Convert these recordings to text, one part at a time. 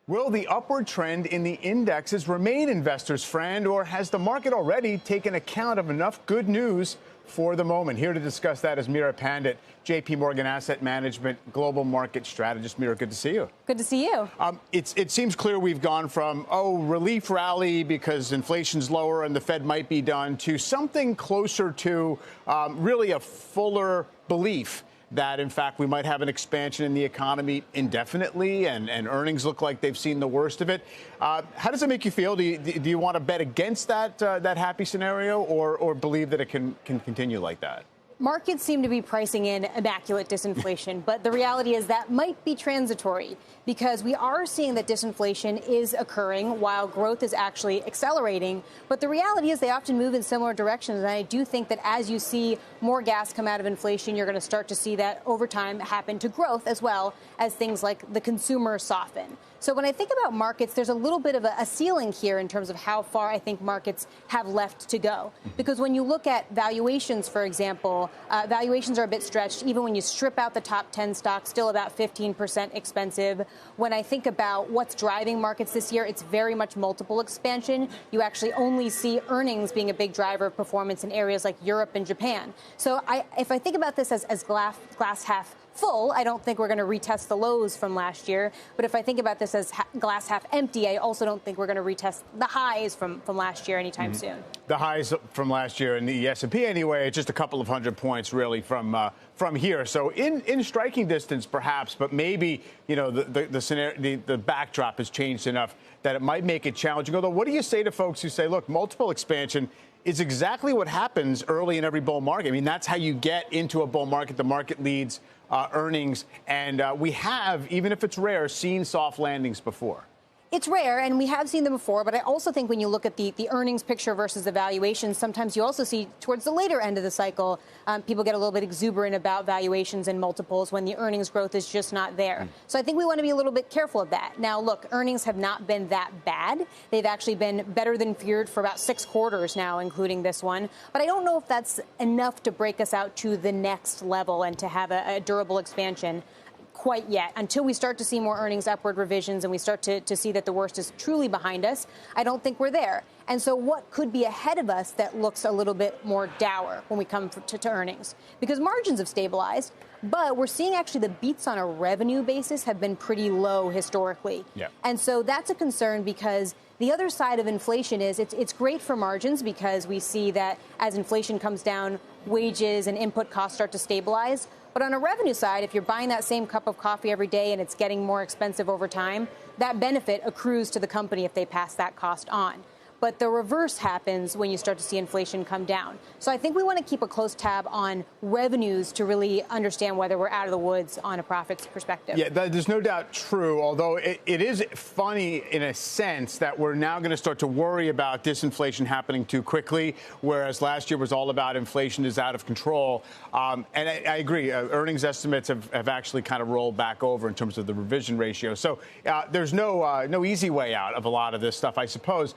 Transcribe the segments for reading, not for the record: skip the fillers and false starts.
Will the upward trend in the indexes remain investors' friend, or has the market already taken account of enough good news for the moment? Here to discuss that is Meera Pandit, JPMorgan Asset Management Global Market Strategist. Meera, good to see you. Good to see you. It seems clear we've gone from, relief rally because inflation's lower and the Fed might be done, to something closer to really a fuller belief that, in fact, we might have an expansion in the economy indefinitely, and earnings look like they've seen the worst of it. How does it make you feel? Do you want to bet against that happy scenario, or believe that it can continue like that? Markets seem to be pricing in immaculate disinflation, but the reality is that might be transitory, because we are seeing that disinflation is occurring while growth is actually accelerating. But the reality is they often move in similar directions. And I do think that as you see more gas come out of inflation, you're going to start to see that over time happen to growth, as well as things like the consumer soften. So when I think about markets, there's a little bit of a ceiling here in terms of how far I think markets have left to go. Because when you look at valuations, for example, valuations are a bit stretched. Even when you strip out the top 10 stocks, still about 15% expensive. When I think about what's driving markets this year, it's very much multiple expansion. You actually only see earnings being a big driver of performance in areas like Europe and Japan. So if I think about this as glass half full, I don't think we're going to retest the lows from last year. But if I think about this as glass half empty, I also don't think we're going to retest the highs from last year anytime soon. The highs from last year in the S&P anyway, just a couple of 100 points really from here. So in striking distance, perhaps, but maybe, the scenario, the backdrop has changed enough that it might make it challenging. Although, what do you say to folks who say, look, multiple expansion is exactly what happens early in every bull market? I mean, that's how you get into a bull market. The market leads earnings. And we have, even if it's rare, seen soft landings before. It's rare, and we have seen them before, but I also think when you look at the earnings picture versus the valuations, sometimes you also see towards the later end of the cycle, people get a little bit exuberant about valuations and multiples when the earnings growth is just not there. So I think we want to be a little bit careful of that. Now, look, earnings have not been that bad. They've actually been better than feared for about 6 quarters now, including this one. But I don't know if that's enough to break us out to the next level and to have a durable expansion quite yet. Until we start to see more earnings upward revisions and we start to see that the worst is truly behind us, I don't think we're there. And so what could be ahead of us that looks a little bit more dour when we come to earnings? Because margins have stabilized, but we're seeing actually the beats on a revenue basis have been pretty low historically. Yeah. And so that's a concern, because the other side of inflation is it's great for margins, because we see that as inflation comes down, wages and input costs start to stabilize. But on a revenue side, if you're buying that same cup of coffee every day and it's getting more expensive over time, that benefit accrues to the company if they pass that cost on. But the reverse happens when you start to see inflation come down. So I think we want to keep a close tab on revenues to really understand whether we're out of the woods on a profits perspective. Yeah, there's no doubt true, although it is funny in a sense that we're now going to start to worry about disinflation happening too quickly, whereas last year was all about inflation is out of control. And I agree, earnings estimates have actually kind of rolled back over in terms of the revision ratio. So there's no easy way out of a lot of this stuff, I suppose.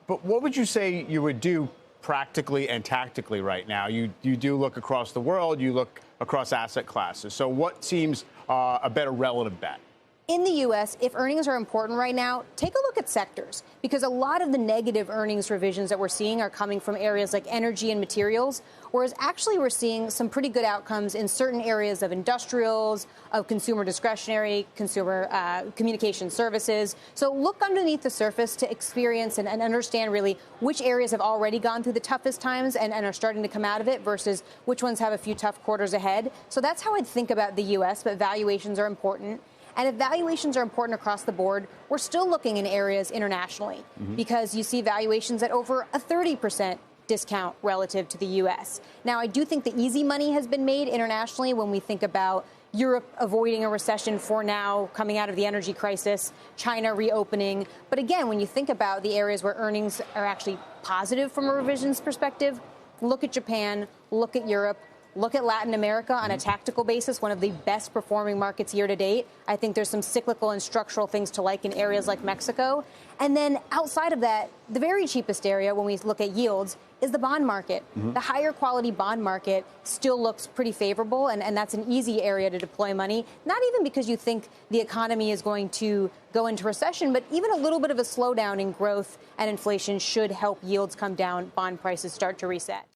But what would you say you would do practically and tactically right now? You do look across the world, you look across asset classes. So what seems a better relative bet? In the U.S., if earnings are important right now, take a look at sectors, because a lot of the negative earnings revisions that we're seeing are coming from areas like energy and materials, whereas actually we're seeing some pretty good outcomes in certain areas of industrials, of consumer discretionary, consumer communication services. So look underneath the surface to experience and understand really which areas have already gone through the toughest times and are starting to come out of it versus which ones have a few tough quarters ahead. So that's how I'd think about the U.S., but valuations are important. And if valuations are important across the board, we're still looking in areas internationally, because you see valuations at over a 30% discount relative to the U.S. Now, I do think the easy money has been made internationally when we think about Europe avoiding a recession for now, coming out of the energy crisis, China reopening. But again, when you think about the areas where earnings are actually positive from a revisions perspective, look at Japan, look at Europe. look at Latin America on a tactical basis, one of the best performing markets year to date. I think there's some cyclical and structural things to like in areas like Mexico. And then outside of that, the very cheapest area when we look at yields is the bond market. The higher quality bond market still looks pretty favorable, and that's an easy area to deploy money, not even because you think the economy is going to go into recession, but even a little bit of a slowdown in growth and inflation should help yields come down, bond prices start to reset.